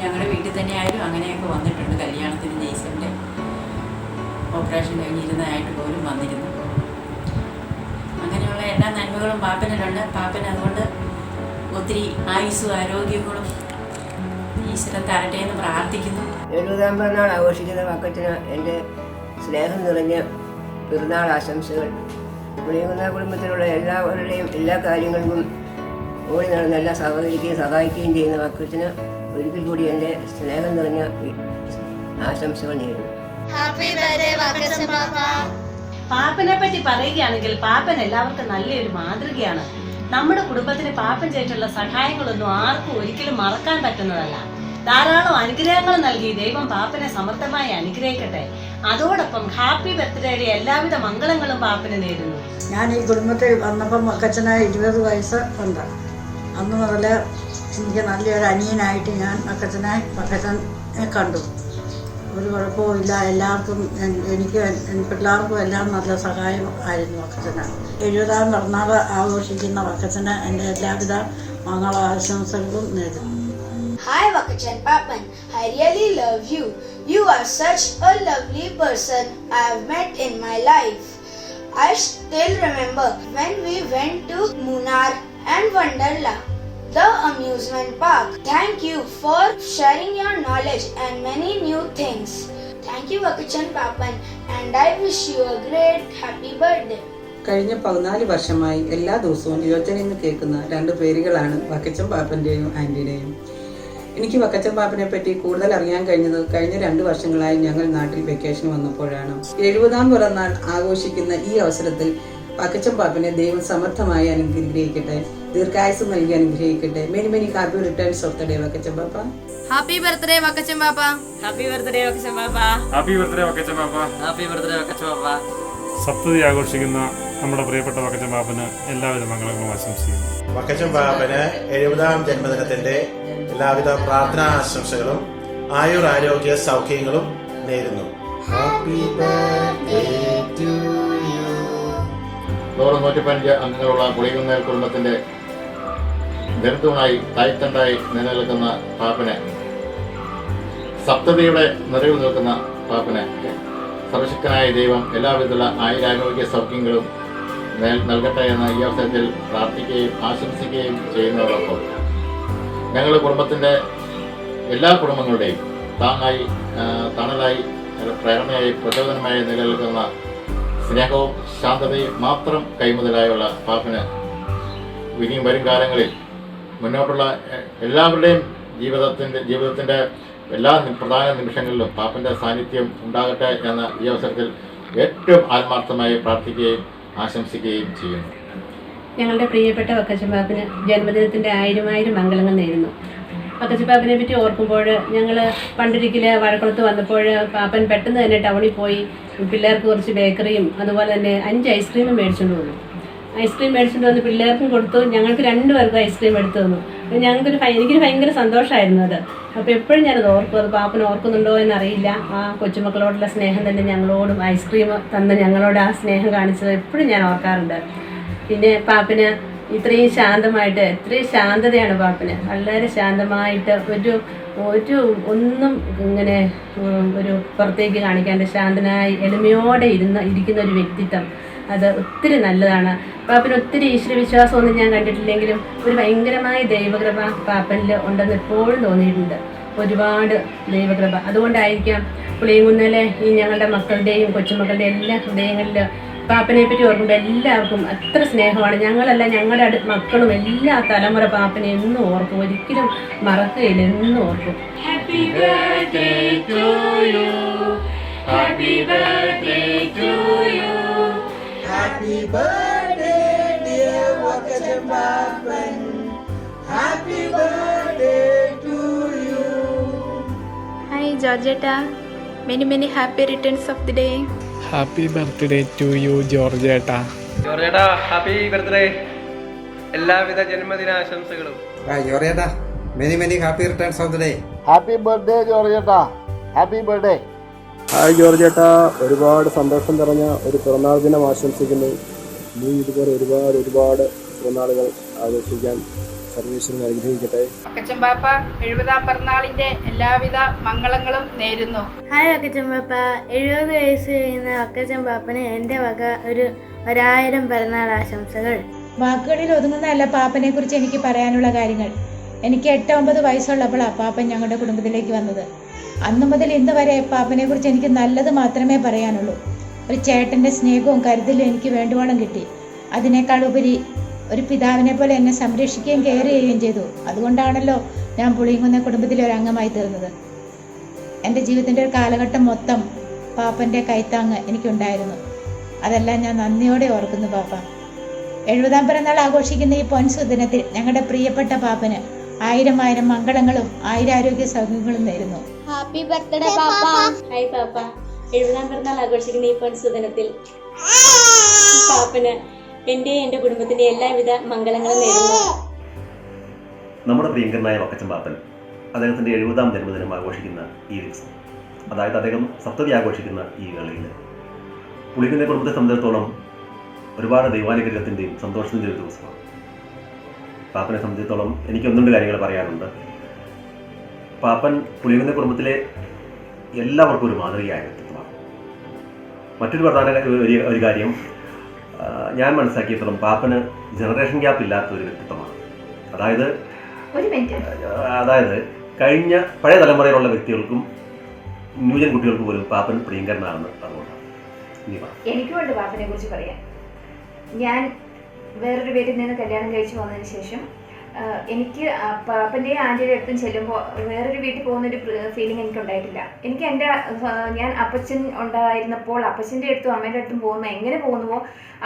S16: ഞങ്ങളുടെ വീട്ടിൽ തന്നെ ആയാലും അങ്ങനെയൊക്കെ വന്നിട്ടുണ്ട്. കല്യാണത്തിന് ജെയ്സൻ്റെ ഓപ്പറേഷൻ കഴിഞ്ഞിരുന്നതായിട്ട് പോലും വന്നിരുന്നു. അങ്ങനെയുള്ള എല്ലാ നന്മകളും പാപ്പനിലുണ്ട്. പാപ്പൻ അതുകൊണ്ട് ഒത്തിരി ആയുസ്സും ആരോഗ്യങ്ങളും ഈശ്വരൻ തരട്ടെ എന്ന് പ്രാർത്ഥിക്കുന്നു.
S29: 70ാം പിറന്നാൾ ആഘോഷിക്കുന്ന വക്കച്ചന് എൻ്റെ സ്നേഹം നിറഞ്ഞ പിറന്നാൾ ആശംസകൾ. പുളിയകുന്ന കുടുംബത്തിലുള്ള എല്ലാവരുടെയും എല്ലാ കാര്യങ്ങൾക്കും ഓടി നടന്ന് എല്ലാം സഹകരിക്കുകയും സഹായിക്കുകയും ചെയ്യുന്ന വക്കച്ചന് ഒരിക്കൽ കൂടി എൻ്റെ സ്നേഹം നിറഞ്ഞ ആശംസകൾ നേരുന്നു.
S30: പാപ്പനെ പറ്റി പറയുകയാണെങ്കിൽ പാപ്പൻ എല്ലാവർക്കും നല്ലൊരു മാതൃകയാണ്. നമ്മുടെ കുടുംബത്തിന് പാപ്പൻ ചെയ്തിട്ടുള്ള സഹായങ്ങളൊന്നും ആർക്കും ഒരിക്കലും മറക്കാൻ പറ്റുന്നതല്ല. ധാരാളം അനുഗ്രഹങ്ങൾ നൽകി ദൈവം പാപ്പനെ സമർത്ഥമായി അനുഗ്രഹിക്കട്ടെ. അതോടൊപ്പം ഹാപ്പി ബർത്ത്ഡേയുടെ എല്ലാവിധ മംഗളങ്ങളും പാപ്പന് നേരുന്നു.
S31: ഞാൻ ഈ കുടുംബത്തിൽ വന്നപ്പം വക്കച്ചനായ 20 വയസ്സ് ഉണ്ട്. അന്ന് മുതൽ എനിക്ക് നല്ലൊരു അനിയനായിട്ട് ഞാൻ വക്കച്ചനെ കണ്ടു. ഒരു കുഴപ്പവുമില്ല. എല്ലാവർക്കും എനിക്ക് പിള്ളേർക്കും എല്ലാം നല്ല സഹായം ആയിരുന്നു വക്കച്ചന്. 70ാം പിറന്നാൾ ആഘോഷിക്കുന്ന വക്കച്ചന് എൻ്റെ എല്ലാവിധ മംഗളാശംസകളും നേരുന്നു.
S28: Hi Vakachan Papan, I really love you. You are such a lovely person I have met in my life. I still remember when we went to Munnar and Wonderla, the amusement park. Thank you for sharing your knowledge and many new things. Thank you Vakachan Papan, and I wish you a great happy birthday.
S2: കഴിഞ്ഞ 14 വർഷമായി എല്ലാ ദിവസവും യുവജനിൽ നിന്ന് കേൾക്കുന്ന 2 പേരുകളാണ് വക്കച്ചൻ പാപ്പൻ്റെയും ആൻറ്റിയുടെയും. എനിക്ക് വക്കച്ചൻ പാപ്പനെ പറ്റി കൂടുതൽ അറിയാൻ കഴിഞ്ഞത് കഴിഞ്ഞ 2 വർഷങ്ങളായി ഞങ്ങൾ നാട്ടിൽ വെക്കേഷൻ വന്നപ്പോഴാണ്. 70ാം പിറന്നാൾ ആഘോഷിക്കുന്ന ഈ അവസരത്തിൽ വക്കച്ചൻ പാപ്പനെ ദൈവം സമർത്ഥമായി അനുഗ്രഹിക്കട്ടെ, ദീർഘായുസ് നൽകി അനുഗ്രഹിക്കട്ടെ. Many many happy returns of the day Vakkachan Pappa.
S3: Happy birthday Vakkachan Pappa.
S30: Happy birthday Vakkachan Pappa.
S19: Happy birthday Vakkachan Pappa.
S30: Happy birthday Vakkachan പാപ്പ.
S19: സപ്തതി ആഘോഷിക്കുന്ന നമ്മുടെ പ്രിയപ്പെട്ട വക്കച്ചൻ പാപ്പന് എല്ലാവിധ മംഗളങ്ങളും ആശംസിക്കുന്നു.
S17: വക്കച്ചൻ പാപ്പന് 70ാം ജന്മദിനത്തിന്റെ എല്ലാവിധ പ്രാർത്ഥനാ ആശംസകളും ആയുരാരോഗ്യ സൗഖ്യങ്ങളും നേരുന്നു. Happy birthday to U.
S26: 115 അംഗങ്ങളുള്ള പുളികുന്നേൽ കുടുംബത്തിന്റെ നെടുത്തൂണായി തായ്തണ്ടായി നിലനിൽക്കുന്ന പാപ്പന്, സപ്തതിയുടെ നിറവിൽ നിൽക്കുന്ന പാപ്പന് സർവശക്തനായ ദൈവം എല്ലാവിധമുള്ള ആയുരാരോഗ്യ സൗഖ്യങ്ങളും നൽകട്ടെ എന്ന ഈ അവസരത്തിൽ പ്രാർത്ഥിക്കുകയും ആശംസിക്കുകയും ചെയ്യുന്നതോടൊപ്പം ഞങ്ങളുടെ കുടുംബത്തിൻ്റെ എല്ലാ കുടുംബങ്ങളുടെയും താങ്ങായി, തണലായി, പ്രേരണയായി, പ്രചോദനമായി നിലനിൽക്കുന്ന സ്നേഹവും ശാന്തതയും മാത്രം കൈമുതലായുള്ള പാപ്പന് ഇനിയും വരും കാലങ്ങളിൽ മുന്നോട്ടുള്ള എല്ലാവരുടെയും ജീവിതത്തിൻ്റെ എല്ലാ പ്രധാന നിമിഷങ്ങളിലും പാപ്പൻ്റെ സാന്നിധ്യം ഉണ്ടാകട്ടെ എന്ന ഈ അവസരത്തിൽ ഏറ്റവും ആത്മാർത്ഥമായി പ്രാർത്ഥിക്കുകയും ആശംസിക്കുകയും ചെയ്യുന്നു.
S25: ഞങ്ങളുടെ പ്രിയപ്പെട്ട വക്കച്ചൻ പാപ്പന് ജന്മദിനത്തിൻ്റെ 1000 മംഗളങ്ങൾ നേരുന്നു. വക്കച്ചൻ പാപ്പനെ പറ്റി ഓർക്കുമ്പോൾ ഞങ്ങൾ പണ്ടൊരിക്കൽ വാഴക്കുളത്ത് വന്നപ്പോൾ പാപ്പൻ പെട്ടെന്ന് തന്നെ ടൗണിൽ പോയി പിള്ളേർക്ക് കുറച്ച് ബേക്കറിയും അതുപോലെ തന്നെ 5 ഐസ്ക്രീമും മേടിച്ചുകൊണ്ട് വന്നു. ഐസ്ക്രീം മേടിച്ചുകൊണ്ട് വന്ന് പിള്ളേർക്കും കൊടുത്തു, ഞങ്ങൾക്ക് 2 പേർക്കും ഐസ്ക്രീം എടുത്തു തന്നു. എനിക്കൊരു ഭയങ്കര സന്തോഷമായിരുന്നു അത്. അപ്പോൾ എപ്പോഴും ഞാനത് ഓർക്കും. അത് പാപ്പൻ ഓർക്കുന്നുണ്ടോ എന്നറിയില്ല. ആ കൊച്ചുമക്കളോടുള്ള സ്നേഹം തന്നെ ഞങ്ങളോടും ഐസ്ക്രീം തന്ന് ഞങ്ങളോട് ആ സ്നേഹം കാണിച്ചത് എപ്പോഴും ഞാൻ ഓർക്കാറുണ്ട്. പിന്നെ പാപ്പന് ഇത്രയും ശാന്തതയാണ് പാപ്പന്. വളരെ ശാന്തമായിട്ട് ഒന്നും ഇങ്ങനെ ഒരു പുറത്തേക്ക് കാണിക്കാണ്ട് ശാന്തനായി എളിമയോടെ ഇരിക്കുന്ന ഒരു വ്യക്തിത്വം, അത് ഒത്തിരി നല്ലതാണ്. പാപ്പന് ഒത്തിരി ഈശ്വരവിശ്വാസമൊന്നും ഞാൻ കണ്ടിട്ടില്ലെങ്കിലും ഒരു ഭയങ്കരമായ ദൈവകൃപ പാപ്പനിൽ ഉണ്ടെന്ന് എപ്പോഴും തോന്നിയിട്ടുണ്ട്. ഒരുപാട് ദൈവകൃപ. അതുകൊണ്ടായിരിക്കാം പുളിയങ്കുന്നലെ ഈ ഞങ്ങളുടെ മക്കളുടെയും കൊച്ചുമക്കളുടെയും എല്ലാ ഹൃദയങ്ങളിൽ പാപ്പനെ പറ്റി ഓർക്കുമ്പോൾ എല്ലാവർക്കും അത്ര സ്നേഹമാണ്. ഞങ്ങളല്ല, ഞങ്ങളുടെ മക്കളും എല്ലാ തലമുറ പാപ്പനെ എന്നും ഓർക്കും, ഒരിക്കലും മറക്കുകയില്ല, എന്നും ഓർക്കും.
S3: Happy birthday to you. Happy birthday to you.
S31: Happy birthday dear Vakachan Papan. Happy birthday to you.
S24: Hi Georgetta. Many happy returns of the day.
S4: Happy birthday to you ജോർജേട്ടാ.
S5: ജോർജേട്ടാ ഹാപ്പി ബർത്ത്ഡേ. എല്ലാവിധ ജന്മദിനാശംസകളും.
S4: ജോർജേട്ടാ many happy returns of the day.
S5: Happy birthday ജോർജേട്ടാ. Happy birthday.
S4: Hi ജോർജേട്ടാ, ഒരുപാട് സന്തോഷം നിറഞ്ഞ ഒരു പിറന്നാൾ ദിനം ആശംസിക്കുന്നു. നീ ഇതുപോലെ ഒരുപാട് പിറന്നാളുകൾ ആഘോഷിക്കാൻ സർവീസിന് അനുഗ്രഹിക്കട്ടെ.
S3: വക്കച്ചൻ പാപ്പ 70ാം പിറന്നാളിന്റെ എല്ലാവിധ മംഗളങ്ങളും നേരുന്നു.
S28: ഹായ് വക്കച്ചൻ പാപ്പ. 70 വയസ്സ് കഴിയുന്ന വക്കച്ചൻ പാപ്പന് എൻ്റെ വക 1000 പിറന്നാൾ ആശംസകൾ.
S7: വാക്കുകളിൽ ഒതുങ്ങുന്നതല്ല പാപ്പനെ കുറിച്ച് എനിക്ക് പറയാനുള്ള കാര്യങ്ങൾ. എനിക്ക് 8-9 വയസ്സുള്ളപ്പോഴാണ് പാപ്പൻ ഞങ്ങളുടെ കുടുംബത്തിലേക്ക് വന്നത്. അന്നു മുതൽ ഇന്ന് വരെ പാപ്പനെ കുറിച്ച് എനിക്ക് നല്ലത് മാത്രമേ പറയാനുള്ളൂ. ഒരു ചേട്ടൻ്റെ സ്നേഹവും കരുതലും എനിക്ക് വേണ്ടുവോളം കിട്ടി. അതിനേക്കാൾ ഉപരി ഒരു പിതാവിനെ പോലെ എന്നെ സംരക്ഷിക്കുകയും കെയർ ചെയ്യുകയും ചെയ്തു. അതുകൊണ്ടാണല്ലോ ഞാൻ പുളിയങ്കുന്ന കുടുംബത്തിലെ ഒരു അംഗമായി തീർന്നത്. എൻ്റെ ജീവിതത്തിൻ്റെ ഒരു കാലഘട്ടം മൊത്തം പാപ്പൻ്റെ കൈത്താങ്ങ് എനിക്കുണ്ടായിരുന്നു. അതെല്ലാം ഞാൻ നന്ദിയോടെ ഓർക്കുന്നു പാപ്പ. 70ാം പിറന്നാൾ ആഘോഷിക്കുന്ന ഈ പൊൻസുദിനത്തിൽ ഞങ്ങളുടെ പ്രിയപ്പെട്ട പാപ്പന് 1000 മംഗളങ്ങളും ആയുരാരോഗ്യ സൗഖ്യങ്ങളും നേരുന്നു.
S28: ഹാപ്പി ബർത്ത്ഡേ പാപ്പ.
S25: ഹായ് പാപ്പ. 70ാം പിറന്നാൾ ആഘോഷിക്കുന്ന ഈ പൊൻസുദിനത്തിൽ പാപ്പന് എൻ്റെ കുടുംബത്തിൻ്റെ എല്ലാവിധ മംഗളങ്ങളും നേരുന്നു.
S8: നമ്മുടെ പ്രിയങ്കരനായ വക്കച്ചൻ പാപ്പൻ അദ്ദേഹത്തിൻ്റെ 70ാം ജന്മദിനം ആഘോഷിക്കുന്ന ഈ ദിവസം
S1: അതായത് അദ്ദേഹം സപ്തതി ആഘോഷിക്കുന്ന ഈ വേളയിൽ പുളിക്കുന്ന കുടുംബത്തെ സംബന്ധിച്ചിടത്തോളം ഒരുപാട് ദൈവാനുഗ്രഹത്തിൻ്റെയും സന്തോഷത്തിൻ്റെയും ഒരു ദിവസമാണ്. പാപ്പനെ സംബന്ധിച്ചിടത്തോളം എനിക്ക് ഒന്ന് രണ്ട് കാര്യങ്ങൾ പറയാനുണ്ട്. പാപ്പൻ പുളിക്കുന്ന കുടുംബത്തിലെ എല്ലാവർക്കും ഒരു മാതൃകയായ വ്യക്തിത്വമാണ്. മറ്റൊരു പ്രധാന ഒരു കാര്യം ഞാൻ മനസ്സിലാക്കിയപ്പോഴും പാപ്പന് ജനറേഷൻ ഗ്യാപ്പ് ഇല്ലാത്ത ഒരു വ്യക്തിത്വമാണ്. അതായത് കഴിഞ്ഞ പഴയ തലമുറയിലുള്ള വ്യക്തികൾക്കും ന്യൂജൻ കുട്ടികൾക്ക് പോലും പാപ്പൻ പ്രിയങ്കരനാണെന്ന് അതുകൊണ്ടാണ്.
S8: എനിക്കുമുണ്ട് പാപ്പനെ കുറിച്ച് പറയാൻ. ഞാൻ വേറൊരു വീട്ടിൽ നിന്ന് കല്യാണം കഴിച്ചു വന്നതിന് ശേഷം എനിക്ക് പാപ്പൻ്റെയും ആൻറ്റിയുടെ അടുത്തും ചെല്ലുമ്പോൾ വേറൊരു വീട്ടിൽ പോകുന്നൊരു ഫീലിംഗ് എനിക്കുണ്ടായിട്ടില്ല. എനിക്ക് ഞാൻ അപ്പച്ചൻ ഉണ്ടായിരുന്നപ്പോൾ അപ്പച്ചൻ്റെ അടുത്തും അമ്മേൻ്റെ അടുത്തും പോകുമ്പോൾ എങ്ങനെ പോകുന്നുവോ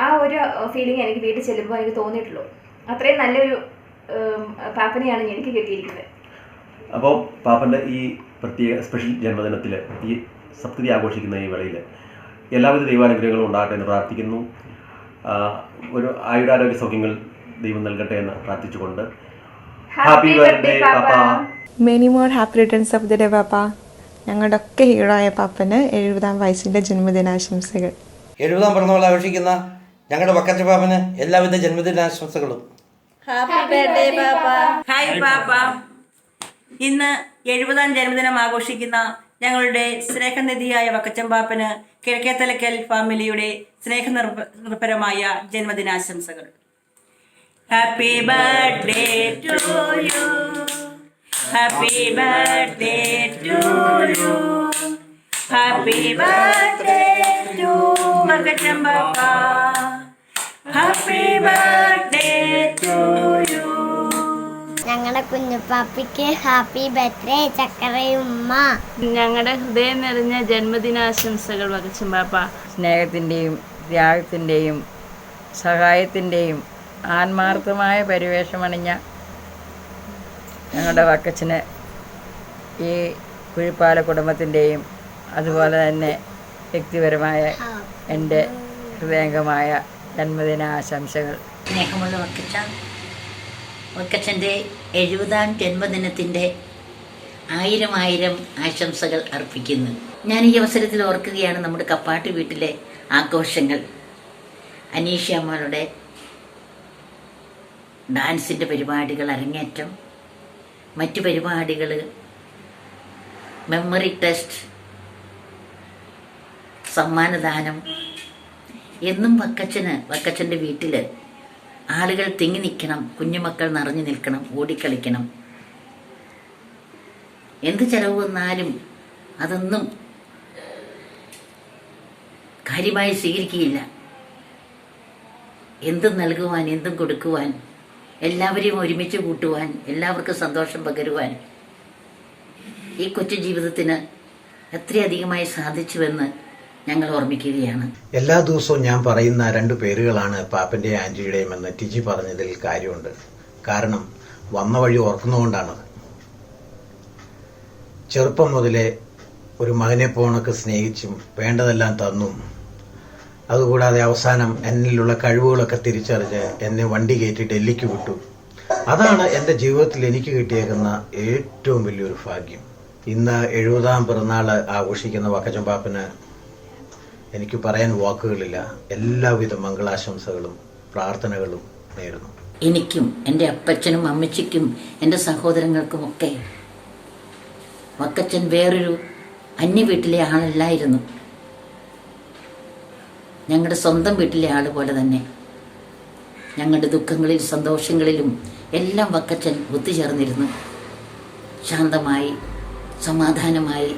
S8: ആ ഒരു ഫീലിംഗ് എനിക്ക് വീട്ടിൽ ചെല്ലുമ്പോൾ എനിക്ക് തോന്നിയിട്ടുള്ളൂ. അത്രയും നല്ലൊരു പാപ്പനെയാണ് എനിക്ക് കിട്ടിയിരിക്കുന്നത്.
S1: അപ്പോൾ പാപ്പൻ്റെ ഈ പ്രത്യേക സ്പെഷ്യൽ ജന്മദിനത്തിൽ ഈ സപ്തതി ആഘോഷിക്കുന്ന ഈ വേളയിൽ എല്ലാവിധ ദൈവാനുഗ്രഹങ്ങളും ഉണ്ടാകട്ടെ എന്ന് പ്രാർത്ഥിക്കുന്നു. ഒരു ആയുരാരോഗ്യ സൗഖ്യങ്ങൾ ദൈവം നൽകട്ടെ എന്ന് പ്രാർത്ഥിച്ചുകൊണ്ട് ഹാപ്പി ബർത്ത്ഡേ പാപ്പ.
S9: Many more happy returns of the day പാപ്പ. ഞങ്ങളുടെ ഒക്കെ ഹീറോ ആയ പാപ്പന് 70ാം വയസ്സിൻ്റെ ജന്മദിനാശംസകൾ.
S12: 70ാം പിറന്നാൾ ആഘോഷിക്കുന്ന ഞങ്ങളുടെ വക്കച്ച പാപ്പന് എല്ലാവിധ ജന്മദിനാശംസകളും.
S9: ഹാപ്പി ബർത്ത്ഡേ പാപ്പ.
S16: ഹായ് പാപ്പ. ഇന്ന് 70ാം ജന്മദിനം ആഘോഷിക്കുന്ന ഞങ്ങളുടെ സ്നേഹനിധിയായ വക്കച്ചൻ പാപ്പന് കിഴക്കേത്തലക്കൽ ഫാമിലിയുടെ സ്നേഹനിർഭരമായ ജന്മദിനാശംസകൾ. Happy birthday to you, happy birthday to you, happy birthday to Vakkachan Pappa, happy birthday to U.
S6: ഞങ്ങളുടെ കുഞ്ഞുപ്പാപ്പിക്ക് ഹാപ്പി ബർത്ത്ഡേ ചക്കരയുമ്മ.
S3: ഞങ്ങളുടെ ഹൃദയം നിറഞ്ഞ ജന്മദിനാശംസകൾ വക്കച്ചൻ പാപ്പ. സ്നേഹത്തിൻ്റെയും ത്യാഗത്തിൻ്റെയും സഹായത്തിൻ്റെയും ആത്മാർത്ഥമായ പരിവേഷമണിഞ്ഞ ഞങ്ങളുടെ വക്കച്ചന് ഈ കുഴിപ്പാല കുടുംബത്തിൻ്റെയും അതുപോലെ തന്നെ വ്യക്തിപരമായ എൻ്റെ ഹൃദയംഗമായ ജന്മദിനാശംസകൾ.
S13: സ്നേഹമുള്ള വക്കച്ച, വക്കച്ചൻ്റെ 70ാം ജന്മദിനത്തിൻ്റെ 1000 ആശംസകൾ അർപ്പിക്കുന്നു. ഞാൻ ഈ അവസരത്തിൽ ഓർക്കുകയാണ് നമ്മുടെ കപ്പാട്ട് വീട്ടിലെ ആഘോഷങ്ങൾ. അനീഷ്യാമ്മയുടെ ഡാൻസിൻ്റെ പരിപാടികൾ, അരങ്ങേറ്റം, മറ്റു പരിപാടികൾ, മെമ്മറി ടെസ്റ്റ്, സമ്മാനദാനം. എന്നും വക്കച്ചൻ്റെ വീട്ടിൽ ആളുകൾ തിങ്ങി നിൽക്കണം, കുഞ്ഞുമക്കൾ നിറഞ്ഞു നിൽക്കണം, ഓടിക്കളിക്കണം. എന്ത് ചെലവ് വന്നാലും അതൊന്നും കാര്യമായി സ്വീകരിക്കുകയില്ല. എന്തും നൽകുവാൻ, എന്തും കൊടുക്കുവാൻ, എല്ലാവരെയും ഒരുമിച്ച് കൂട്ടുവാൻ, എല്ലാവർക്കും സന്തോഷം പകരുവാൻ ഈ കൊച്ചു ജീവിതത്തിന് എത്രയധികമായി സാധിച്ചുവെന്ന് ഞങ്ങൾ ഓർമ്മിക്കുകയാണ്.
S14: എല്ലാ ദിവസവും ഞാൻ പറയുന്ന 2 പേരുകളാണ് പാപ്പൻ്റെയും ആൻറ്റിയുടെയും എന്ന് ടിജി പറഞ്ഞതിൽ കാര്യമുണ്ട്. കാരണം വന്ന വഴി ഓർക്കുന്നതുകൊണ്ടാണത്. ചെറുപ്പം മുതലേ ഒരു മകനെ പോണക്ക് സ്നേഹിച്ചും വേണ്ടതെല്ലാം തന്നും, അതുകൂടാതെ അവസാനം എന്നിലുള്ള കഴിവുകളൊക്കെ തിരിച്ചറിഞ്ഞ് എന്നെ വണ്ടി കയറ്റി ഡൽഹിക്ക് വിട്ടു. അതാണ് എൻ്റെ ജീവിതത്തിൽ എനിക്ക് കിട്ടിയേക്കുന്ന ഏറ്റവും വലിയൊരു ഭാഗ്യം. ഇന്ന് 70ാം പിറന്നാൾ ആഘോഷിക്കുന്ന വക്കച്ചൻ പാപ്പന് എനിക്ക് പറയാൻ വാക്കുകളില്ല. എല്ലാവിധ മംഗളാശംസകളും പ്രാർത്ഥനകളും നേരുന്നു.
S13: എനിക്കും എൻ്റെ അപ്പച്ചനും അമ്മച്ചിക്കും എൻ്റെ സഹോദരങ്ങൾക്കുമൊക്കെ വക്കച്ചൻ വേറൊരു അന്യ വീട്ടിലെ ആളല്ലായിരുന്നു. ഞങ്ങളുടെ സ്വന്തം വീട്ടിലെ ആൾ പോലെ തന്നെ ഞങ്ങളുടെ ദുഃഖങ്ങളിൽ സന്തോഷങ്ങളിലും എല്ലാം വക്കച്ചൻ ഒത്തുചേർന്നിരുന്നു. ശാന്തമായി, സമാധാനമായി,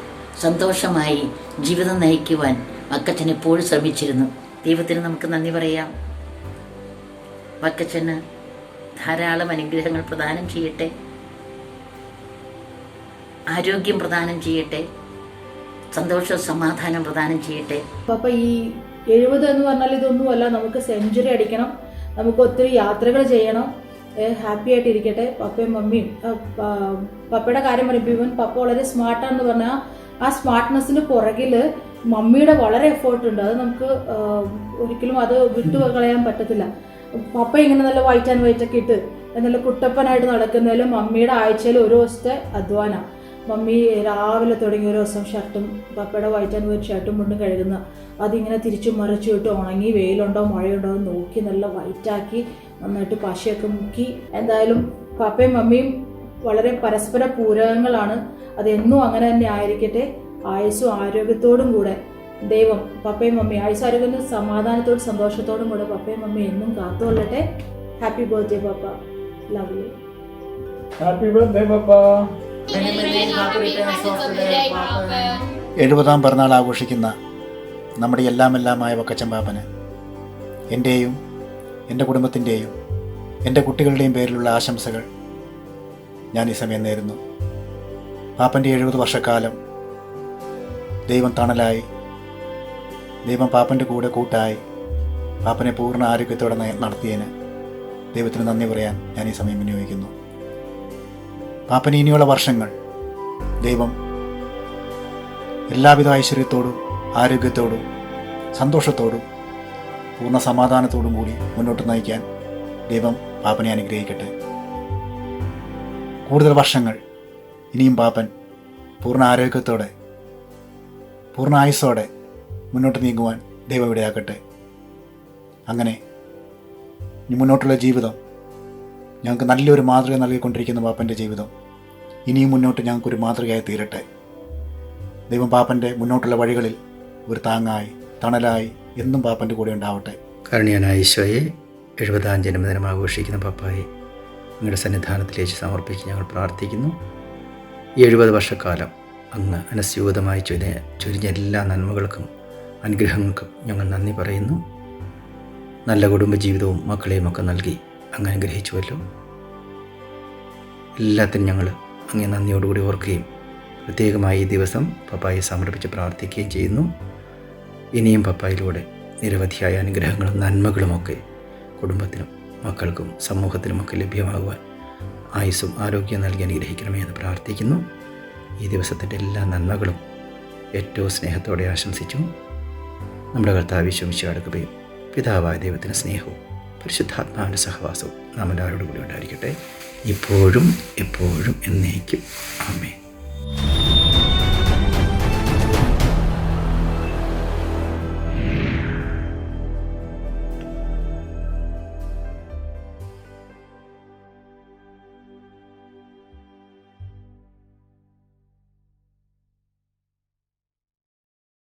S13: സന്തോഷമായി ജീവിതം നയിക്കുവാൻ വക്കച്ചൻ എപ്പോഴും ശ്രമിച്ചിരുന്നു. ദൈവത്തിന് നമുക്ക് നന്ദി പറയാം. വക്കച്ചന് ധാരാളം അനുഗ്രഹങ്ങൾ പ്രദാനം ചെയ്യട്ടെ, ആരോഗ്യം പ്രദാനം ചെയ്യട്ടെ, സന്തോഷം സമാധാനം പ്രദാനം ചെയ്യട്ടെ.
S11: അപ്പോൾ ഈ 70 എന്ന് പറഞ്ഞാൽ ഇതൊന്നുമല്ല, നമുക്ക് സെഞ്ചുറി അടിക്കണം, നമുക്ക് ഒത്തിരി യാത്രകൾ ചെയ്യണം, ഹാപ്പി ആയിട്ടിരിക്കട്ടെ പപ്പയും മമ്മിയും. പപ്പയുടെ കാര്യം പറയുമ്പോൾ ഇവൻ പപ്പ വളരെ സ്മാർട്ടാണെന്ന് പറഞ്ഞാൽ ആ സ്മാർട്ട്നെസ്സിന് പുറകിൽ മമ്മിയുടെ വളരെ എഫേർട്ട് ഉണ്ട്. അത് നമുക്ക് ഒരിക്കലും അത് വിട്ടുകളയാൻ പറ്റത്തില്ല. പപ്പ ഇങ്ങനെ നല്ല വൈറ്റ് ആൻഡ് വൈറ്റ് ഒക്കെ ഇട്ട് നല്ല കുട്ടപ്പനായിട്ട് നടക്കുന്നതിലും മമ്മിയുടെ ആഴ്ചയിൽ ഒരു ദിവസത്തെ അധ്വാനം. മമ്മി രാവിലെ തുടങ്ങി ഒരു ദിവസം ഷർട്ടും പപ്പയുടെ വൈറ്റ് ആൻഡ് വൈറ്റ് ഷർട്ടും മുണ്ടും കഴുകുന്ന അതിങ്ങനെ തിരിച്ചു മറിച്ചു വിട്ട് ഉണങ്ങി വെയിലുണ്ടോ മഴയുണ്ടോ എന്ന് നോക്കി നല്ല വൈറ്റാക്കി നന്നായിട്ട് പശയൊക്കെ മുക്കി. എന്തായാലും പപ്പയും മമ്മിയും വളരെ പരസ്പര പൂരകങ്ങളാണ്. അതെന്നും അങ്ങനെ തന്നെ ആയിരിക്കട്ടെ. ആയുസ്സും ആരോഗ്യത്തോടും കൂടെ ദൈവം പപ്പയും മമ്മി ആയുസ് ആരോഗ്യത്തിനും സമാധാനത്തോടും സന്തോഷത്തോടും കൂടെ പപ്പയും മമ്മി എന്നും കാത്തുകൊള്ളട്ടെ. Happy birthday papa. Love you.
S5: Happy birthday papa.
S2: 70-ാം പിറന്നാൾ ആഘോഷിക്കുന്ന നമ്മുടെ എല്ലാമെല്ലാമായ വക്കച്ചൻ പാപ്പന് എൻ്റെയും എൻ്റെ കുടുംബത്തിൻ്റെയും എൻ്റെ കുട്ടികളുടെയും പേരിലുള്ള ആശംസകൾ ഞാൻ ഈ സമയം നേരുന്നു. പാപ്പൻ്റെ 70 വർഷക്കാലം ദൈവം തണലായി, ദൈവം പാപ്പൻ്റെ കൂടെ കൂട്ടായി പാപ്പനെ പൂർണ്ണ ആരോഗ്യത്തോടെ നടത്തിയതിന് ദൈവത്തിന് നന്ദി പറയാൻ ഞാൻ ഈ സമയം വിനിയോഗിക്കുന്നു. പാപ്പന് ഇനിയുള്ള വർഷങ്ങൾ ദൈവം എല്ലാവിധ ഐശ്വര്യത്തോടും ആരോഗ്യത്തോടും സന്തോഷത്തോടും പൂർണ്ണ സമാധാനത്തോടും കൂടി മുന്നോട്ട് നയിക്കാൻ ദൈവം പാപ്പനെ അനുഗ്രഹിക്കട്ടെ. കൂടുതൽ വർഷങ്ങൾ ഇനിയും പാപ്പൻ പൂർണ്ണ ആരോഗ്യത്തോടെ പൂർണ്ണ ആയുസ്സോടെ മുന്നോട്ട് നീങ്ങുവാൻ ദൈവം ഇടയാക്കട്ടെ. അങ്ങനെ ഇനി മുന്നോട്ടുള്ള ജീവിതം ഞങ്ങൾക്ക് നല്ലൊരു മാതൃക നൽകിക്കൊണ്ടിരിക്കുന്ന പാപ്പൻ്റെ ജീവിതം ഇനിയും മുന്നോട്ട് ഞങ്ങൾക്കൊരു മാതൃകയായി തീരട്ടെ. ദൈവം പാപ്പൻ്റെ മുന്നോട്ടുള്ള വഴികളിൽ ഒരു താങ്ങായി തണലായി എന്നും പാപ്പൻ്റെ കൂടെ ഉണ്ടാവട്ടെ.
S10: കാരുണ്യനായ ഈശോയെ, 70-ാം ജന്മദിനം ആഘോഷിക്കുന്ന പപ്പായെ അങ്ങയുടെ സന്നിധാനത്തിലേക്ക് സമർപ്പിച്ച് ഞങ്ങൾ പ്രാർത്ഥിക്കുന്നു. ഈ 70 വർഷക്കാലം അങ്ങ് അനസ്യൂതമായി ചൊരിഞ്ഞ എല്ലാ നന്മകൾക്കും അനുഗ്രഹങ്ങൾക്കും ഞങ്ങൾ നന്ദി പറയുന്നു. നല്ല കുടുംബജീവിതവും മക്കളെയും ഒക്കെ നൽകി അങ്ങ് അനുഗ്രഹിച്ചുവല്ലോ. എല്ലാത്തിനും ഞങ്ങൾ അങ്ങേ നന്ദിയോടുകൂടി ഓർക്കുകയും പ്രത്യേകമായി ഈ ദിവസം പപ്പായെ സമർപ്പിച്ച് പ്രാർത്ഥിക്കുകയും ചെയ്യുന്നു. ഇനിയും പപ്പായിലൂടെ നിരവധിയായ അനുഗ്രഹങ്ങളും നന്മകളുമൊക്കെ കുടുംബത്തിനും മക്കൾക്കും സമൂഹത്തിനുമൊക്കെ ലഭ്യമാകുവാൻ ആയുസ്സും ആരോഗ്യം നൽകി അനുഗ്രഹിക്കണമേ എന്ന് പ്രാർത്ഥിക്കുന്നു. ഈ ദിവസത്തിൻ്റെ എല്ലാ നന്മകളും ഏറ്റവും സ്നേഹത്തോടെ ആശംസിച്ചു. നമ്മുടെ കർത്താവ് യേശുമിശിഹായുടെ കൃപയും പിതാവായ ദൈവത്തിൻ്റെ സ്നേഹവും പരിശുദ്ധാത്മാവിൻ്റെ സഹവാസവും നാം എല്ലാവരോടും കൂടി ഉണ്ടായിരിക്കട്ടെ, ഇപ്പോഴും എപ്പോഴും എന്നേക്കും. ആമേൻ.